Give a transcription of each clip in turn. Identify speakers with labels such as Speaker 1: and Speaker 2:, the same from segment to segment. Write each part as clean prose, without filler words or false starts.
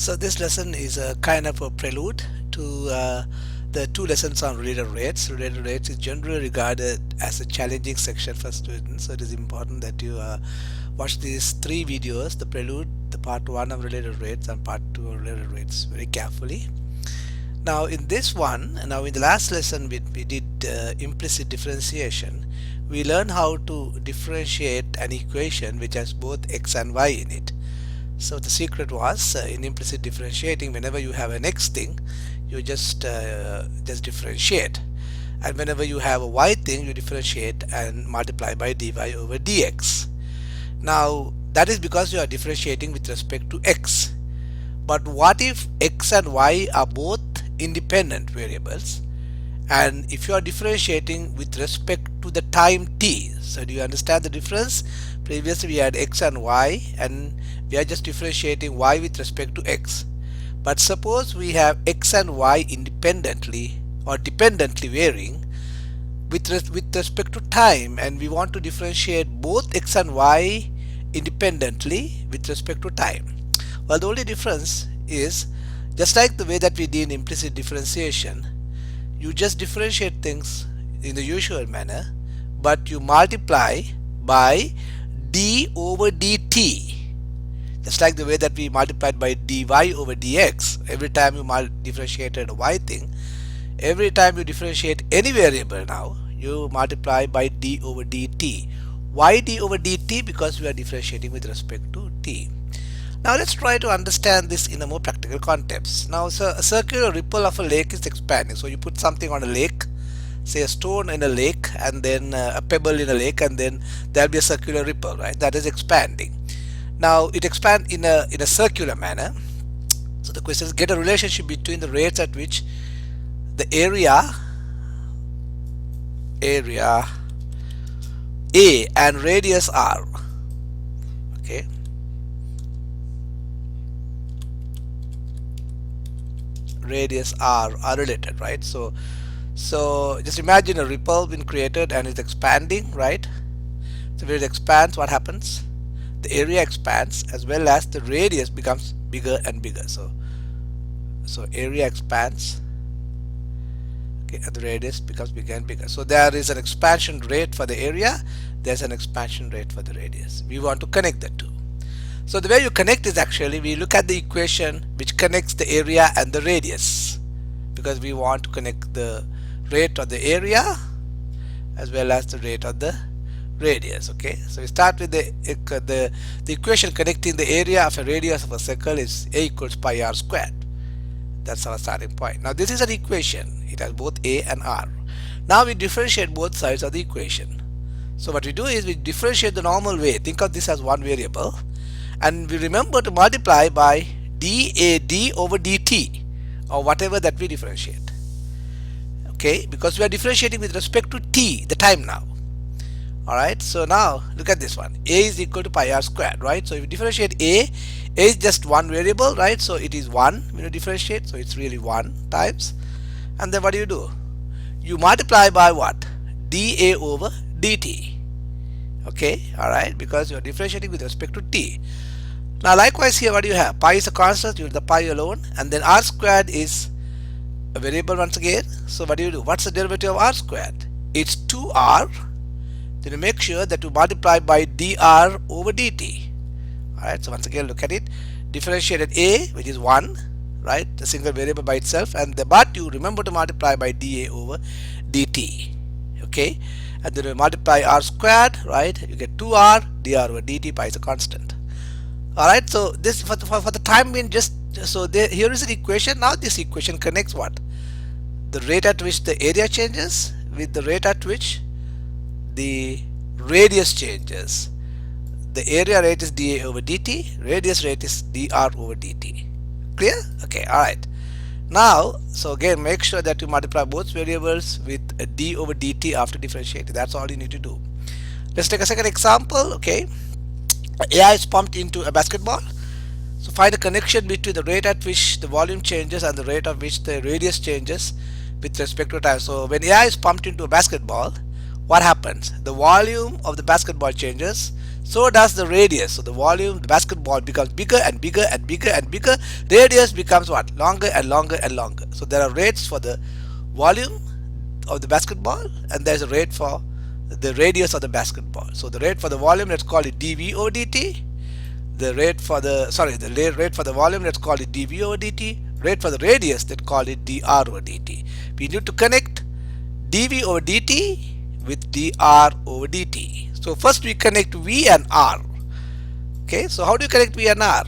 Speaker 1: So this lesson is a kind of a prelude to the two lessons on related rates. Related rates is generally regarded as a challenging section for students, so it is important that you watch these three videos, the prelude, the part 1 of related rates and part 2 of related rates very carefully. Now in this one, now in the last lesson we did implicit differentiation. We learned how to differentiate an equation which has both x and y in it. So the secret was in implicit differentiating, whenever you have an x thing, you just differentiate, and whenever you have a y thing, you differentiate and multiply by dy over dx. Now that is because you are differentiating with respect to x. But what if x and y are both independent variables, and if you are differentiating with respect to the time t? So do you understand the difference? Previously we had x and y, and we are just differentiating y with respect to x. But suppose we have x and y independently or dependently varying with respect to time, and we want to differentiate both x and y independently with respect to time. Well, the only difference is, just like the way that we did implicit differentiation, you just differentiate things in the usual manner, but you multiply by d over dt, just like the way that we multiplied by dy over dx. Every time you differentiated a y thing, every time you differentiate any variable, now you multiply by d over dt. Why d over dt? Because we are differentiating with respect to t. Now let's try to understand this in a more practical context. Now, so a circular ripple of a lake is expanding. So you put something on a lake, say a stone in a lake, and then a pebble in a lake, and then there will be a circular ripple, right? That is expanding. Now it expands in a circular manner. So the question is, get a relationship between the rates at which the area A and radius R. Okay. Radius R are related, right? So just imagine a ripple being created and it's expanding, right? So when it expands, what happens? The area expands as well as the radius becomes bigger and bigger. So area expands, okay, and the radius becomes bigger and bigger. So there is an expansion rate for the area, there's an expansion rate for the radius. We want to connect the two. So the way you connect is, actually we look at the equation which connects the area and the radius, because we want to connect the rate of the area as well as the rate of the radius. Okay, so we start with the equation connecting the area of a radius of a circle is a equals pi r squared. That's our starting point. Now this is an equation, it has both a and r. Now we differentiate both sides of the equation. So what we do is we differentiate the normal way. Think of this as one variable, and we remember to multiply by dAd over dt, or whatever that we differentiate. Okay, because we are differentiating with respect to t, the time now. Alright, so now look at this one. A is equal to pi r squared, right? So if you differentiate A is just one variable, right? So it is 1 when you differentiate, so it's really 1 times. And then what do? You multiply by what? dA over dt. Okay, alright, because you are differentiating with respect to t. Now likewise here, what do you have? Pi is a constant, you have the pi alone, and then r squared is a variable once again. So what do? What's the derivative of r squared? It's 2r. Then you make sure that you multiply by dr over dt. Alright, so once again look at it. Differentiated a, which is 1, right? The single variable by itself, and but you remember to multiply by dA over dt. Okay, and then you multiply r squared, right? You get 2r, dr over dt, pi is a constant. Alright, so this for the time being, just so here is an equation. Now this equation connects what? The rate at which the area changes with the rate at which the radius changes. The area rate is dA over dt, radius rate is dr over dt. Clear? Okay, alright. Now, so again, make sure that you multiply both variables with a d over dt after differentiating. That's all you need to do. Let's take a second example. Okay, air is pumped into a basketball. So find a connection between the rate at which the volume changes and the rate at which the radius changes with respect to time. So when air is pumped into a basketball, what happens? The volume of the basketball changes, so does the radius. So the volume, the basketball becomes bigger and bigger and bigger and bigger. Radius becomes what? Longer and longer and longer. So there are rates for the volume of the basketball, and there's a rate for the radius of the basketball. So the rate for the volume, let's call it dV over dt. The rate for the rate for the volume, let's call it dV over dt. Rate for the radius, let's call it dr over dt. We need to connect dV over dt with dr over dt. So first we connect V and R. Okay, so how do you connect V and R?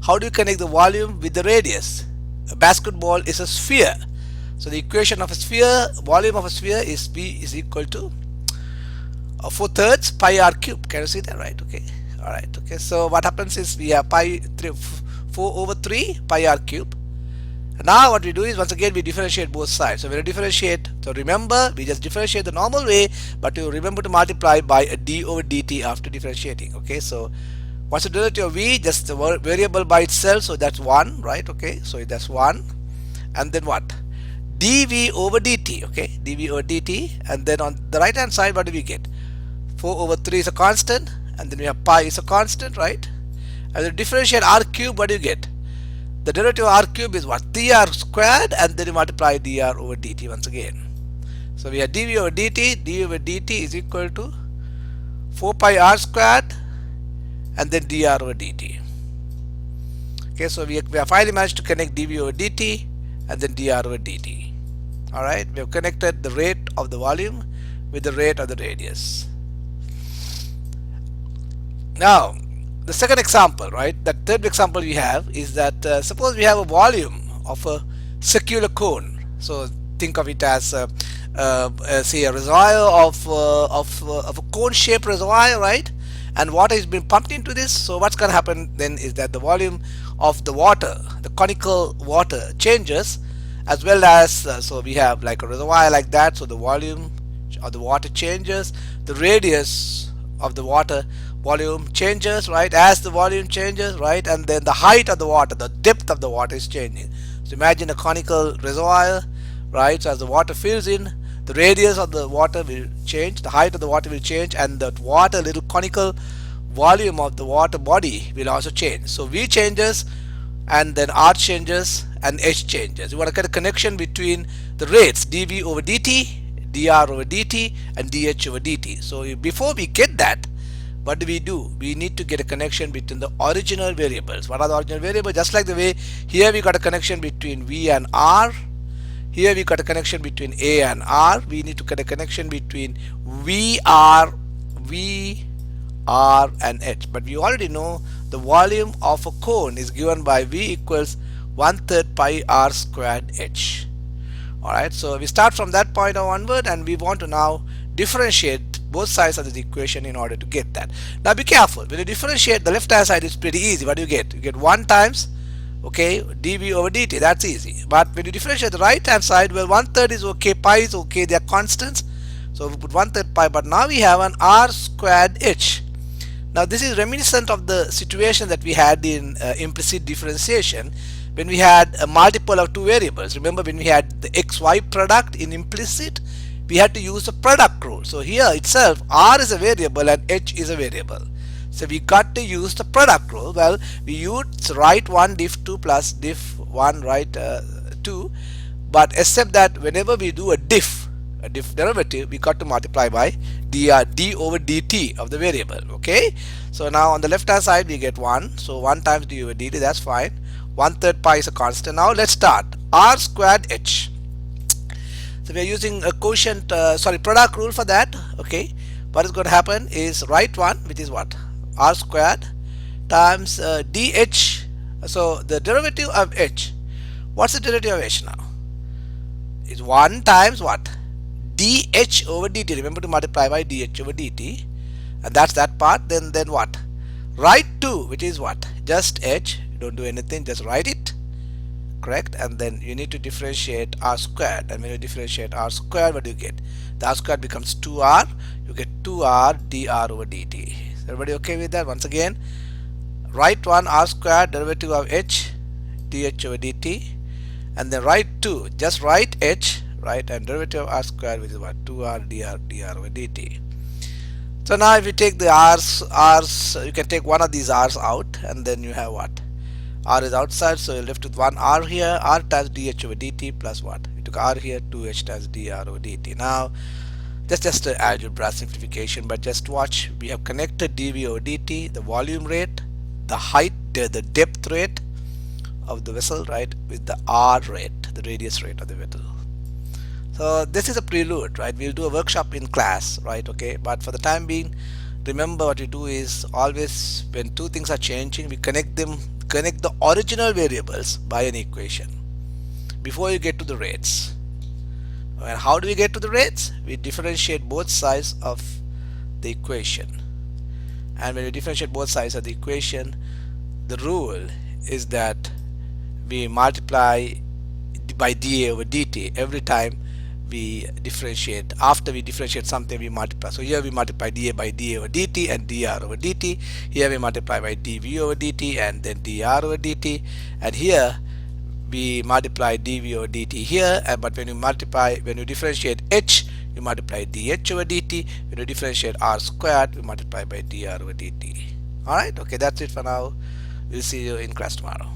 Speaker 1: How do you connect the volume with the radius? A basketball is a sphere. So the equation of a sphere, volume of a sphere is V is equal to 4/3 pi r cube. Can you see that, right? Okay. Alright. Okay. So what happens is we have 4/3 pi r cube. Now what we do is once again we differentiate both sides. So when you differentiate, so remember we just differentiate the normal way, but you remember to multiply by a d over dt after differentiating. Okay, so what's the derivative of v? Just the variable by itself, so that's 1, right? Okay, so that's 1, and then what? dv over dt. Okay, dv over dt, and then on the right hand side what do we get? 4/3 is a constant, and then we have pi is a constant, right? And then differentiate r cube, what do you get? The derivative of r cube is what? 3r squared, and then you multiply dr over dt once again. So we have dv over dt is equal to 4 pi r squared and then dr over dt. Okay, so we have finally managed to connect dv over dt and then dr over dt. Alright, we have connected the rate of the volume with the rate of the radius. Now the second example, right, the third example we have is that suppose we have a volume of a circular cone. So think of it as say a reservoir of a cone-shaped reservoir, right? And water is being pumped into this. So what's going to happen then is that the volume of the water, the conical water, changes, as well as so we have like a reservoir like that. So the volume of the water changes, the radius of the water volume changes, right, as the volume changes, right, and then the height of the water, the depth of the water is changing. So imagine a conical reservoir, right? So as the water fills in, the radius of the water will change, the height of the water will change, and the water little conical volume of the water body will also change. So V changes, and then R changes, and H changes. You want to get a connection between the rates dV over dt, dr over dt, and dh over dt. So before we get that, what do? We need to get a connection between the original variables. What are the original variables? Just like the way here we got a connection between V and R, here we got a connection between A and R. We need to get a connection between V, R, and H. But we already know the volume of a cone is given by V equals 1/3 pi R squared H. Alright, so we start from that point onward, and we want to now differentiate both sides of this equation in order to get that. Now be careful, when you differentiate the left hand side, it's pretty easy. What do you get? You get 1 times, okay, dv over dt, that's easy. But when you differentiate the right hand side, well, 1/3 is okay, pi is okay, they are constants, so we put 1/3 pi. But now we have an r squared h. Now this is reminiscent of the situation that we had in implicit differentiation, when we had a multiple of two variables. Remember when we had the xy product in implicit, we had to use the product rule. So here itself r is a variable and h is a variable, so we got to use the product rule. Well, we use right 1 diff 2 plus diff 1 right 2, but except that whenever we do a diff derivative, we got to multiply by d over dt of the variable. Okay, so now on the left hand side we get 1, so 1 times d over dt, that's fine. 1/3 pi is a constant. Now let's start r squared h. So we are using a quotient, product rule for that. Okay, what is going to happen is right 1, which is what, r squared times dh. So the derivative of h, what's the derivative of h now? Is 1 times what, dh over dt. Remember to multiply by dh over dt, and that's that part. Then what, right 2, which is what, just h. Don't do anything, just write it, correct? And then you need to differentiate r squared, and when you differentiate r squared, what do you get? The r squared becomes 2r. You get 2r dr over dt. Is everybody okay with that? Once again, write 1 r squared, derivative of h, dh over dt, and then write 2, just write h, right, and derivative of r squared, which is what, 2r dr over dt. So now if you take the r's, you can take one of these r's out, and then you have what? R is outside, so you're left with one r here, r times dh over dt plus what? You took r here, 2h times dr over dt. Now that's just an algebra simplification, but just watch. We have connected dv over dt, the volume rate, the height, the depth rate of the vessel, right, with the r rate, the radius rate of the vessel. So this is a prelude, right? We'll do a workshop in class, right? Okay, but for the time being, remember what we do is always when two things are changing, we connect the original variables by an equation before you get to the rates. And how do we get to the rates? We differentiate both sides of the equation. And when we differentiate both sides of the equation, the rule is that we multiply by dA over dt every time we differentiate. After we differentiate something, we multiply. So here we multiply dA by dA over dt and dr over dt. Here we multiply by dv over dt and then dr over dt. And here we multiply dv over dt here, but when you differentiate h, you multiply dh over dt. When you differentiate r squared, we multiply by dr over dt. Alright, okay, that's it for now. We'll see you in class tomorrow.